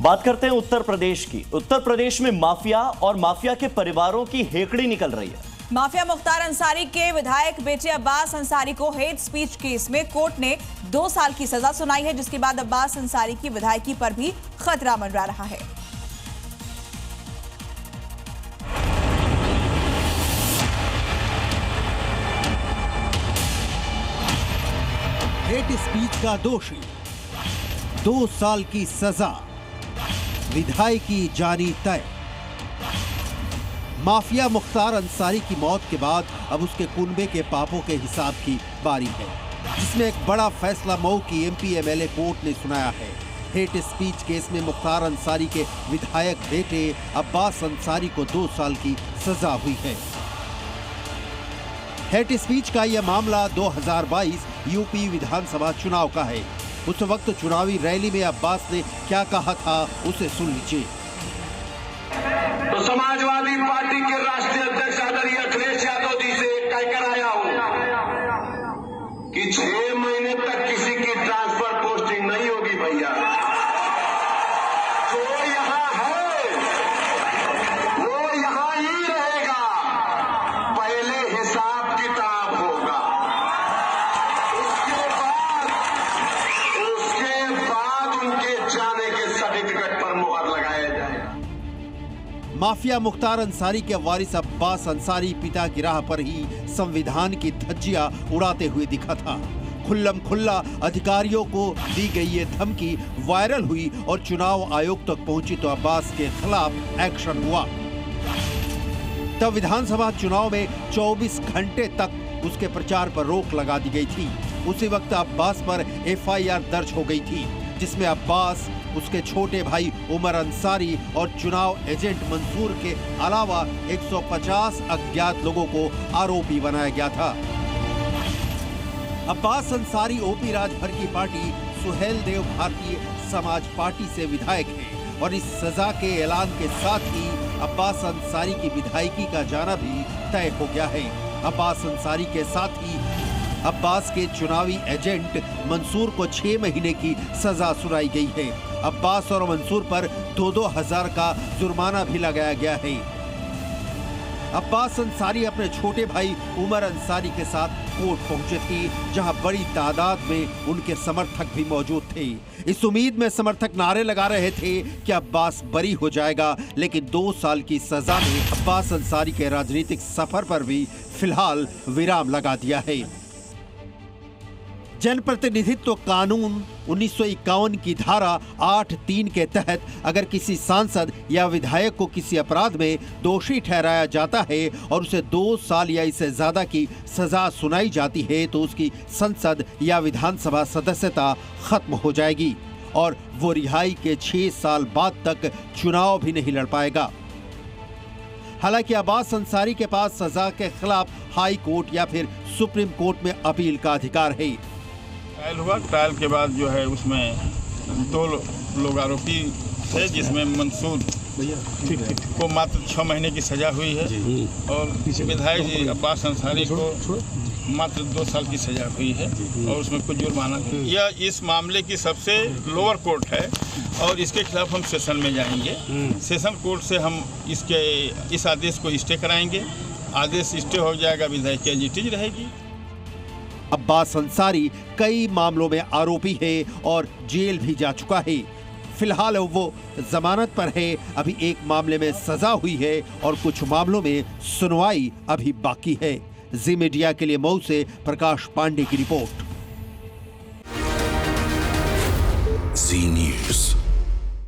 बात करते हैं उत्तर प्रदेश की। उत्तर प्रदेश में माफिया और माफिया के परिवारों की हेकड़ी निकल रही है। माफिया मुख्तार अंसारी के विधायक बेटे अब्बास अंसारी को हेट स्पीच केस में कोर्ट ने 2 साल की सजा सुनाई है, जिसके बाद अब्बास अंसारी की विधायकी पर भी खतरा मंडरा रहा है। हेट स्पीच का दोषी, 2 साल की सजा, विधायकी जानी तय। माफिया मुख्तार अंसारी की मौत के बाद अब उसके कुनबे के पापों के हिसाब की बारी है, जिसमें एक बड़ा फैसला मऊ की एमपी एमएलए कोर्ट ने सुनाया है। हेट स्पीच केस में मुख्तार अंसारी के विधायक बेटे अब्बास अंसारी को 2 साल की सजा हुई है। हेट स्पीच का यह मामला 2022 यूपी विधानसभा चुनाव का है। उस वक्त चुनावी रैली में अब्बास ने क्या कहा था, उसे सुन लीजिए। तो समाजवादी पार्टी के राष्ट्रीय अध्यक्ष आदरणीय अखिलेश यादव जी से कहकर आया हूं कि 6 महीने तक किसी की ट्रांसफर पोस्टिंग नहीं होगी भैया। जो यहां है वो यहां ही रहेगा, पहले हिसाब किताब होगा, उसके बाद उनके जाने के सर्टिफिकेट पर मुहर लगाया जाएगा। माफिया मुख्तार अंसारी के वारिस अब्बास अंसारी पिता की राह पर ही संविधान की धज्जियां उड़ाते हुए दिखा था। खुल्लम खुल्ला अधिकारियों को दी गई ये धमकी वायरल हुई और चुनाव आयोग तक पहुंची तो अब्बास के खिलाफ एक्शन हुआ। तब विधानसभा चुनाव में 24 घंटे तक उसके प्रचार पर रोक लगा दी गई थी। उसी वक्त अब्बास पर एफआईआर दर्ज हो गई थी, जिसमें अब्बास, उसके छोटे भाई उमर अंसारी और चुनाव एजेंट मंसूर के अलावा 150 अज्ञात लोगों को आरोपी बनाया गया था। अब्बास अंसारी ओपी राजभर की पार्टी सुहेल देव भारतीय समाज पार्टी से विधायक है और इस सजा के ऐलान के साथ ही अब्बास अंसारी की विधायकी का जाना भी तय हो गया है। अब्बास अंसारी के साथ ही अब्बास के चुनावी एजेंट मंसूर को 6 महीने की सजा सुनाई गई है। अब्बास और मंसूर पर 2-2 हजार का जुर्माना भी लगाया गया है। अब्बास अंसारी अपने छोटे भाई उमर अंसारी के साथ कोर्ट पहुंचे थे, जहां बड़ी तादाद में उनके समर्थक भी मौजूद थे। इस उम्मीद में समर्थक नारे लगा रहे थे कि अब्बास बरी हो जाएगा, लेकिन 2 साल की सजा ने अब्बास अंसारी के राजनीतिक सफर पर भी फिलहाल विराम लगा दिया है। जनप्रतिनिधित्व कानून 1951 की धारा 8(3) के तहत अगर किसी सांसद या विधायक को किसी अपराध में दोषी ठहराया जाता है और उसे 2 साल या इससे ज्यादा की सजा सुनाई जाती है तो उसकी संसद या विधानसभा सदस्यता खत्म हो जाएगी और वो रिहाई के 6 साल बाद तक चुनाव भी नहीं लड़ पाएगा। हालांकि अब्बास अंसारी के पास सजा के खिलाफ हाई कोर्ट या फिर सुप्रीम कोर्ट में अपील का अधिकार है। ट्रायल हुआ, ट्रायल के बाद जो है उसमें 2 लोग आरोपी थे, जिसमें मंसूर को मात्र 6 महीने की सजा हुई है और विधायक जी अब्बास अंसारी को मात्र 2 साल की सजा हुई है और उसमें कुछ जुर्माना। यह इस मामले की सबसे लोअर कोर्ट है और इसके खिलाफ हम सेशन में जाएंगे। सेशन कोर्ट से हम इस आदेश को स्टे कराएंगे। आदेश स्टे हो जाएगा, विधायक की एजिटीज रहेगी। अब्बास अंसारी कई मामलों में आरोपी है और जेल भी जा चुका है। फिलहाल वो जमानत पर है। अभी एक मामले में सजा हुई है और कुछ मामलों में सुनवाई अभी बाकी है। जी मीडिया के लिए मऊ से प्रकाश पांडे की रिपोर्ट। जी न्यूज़।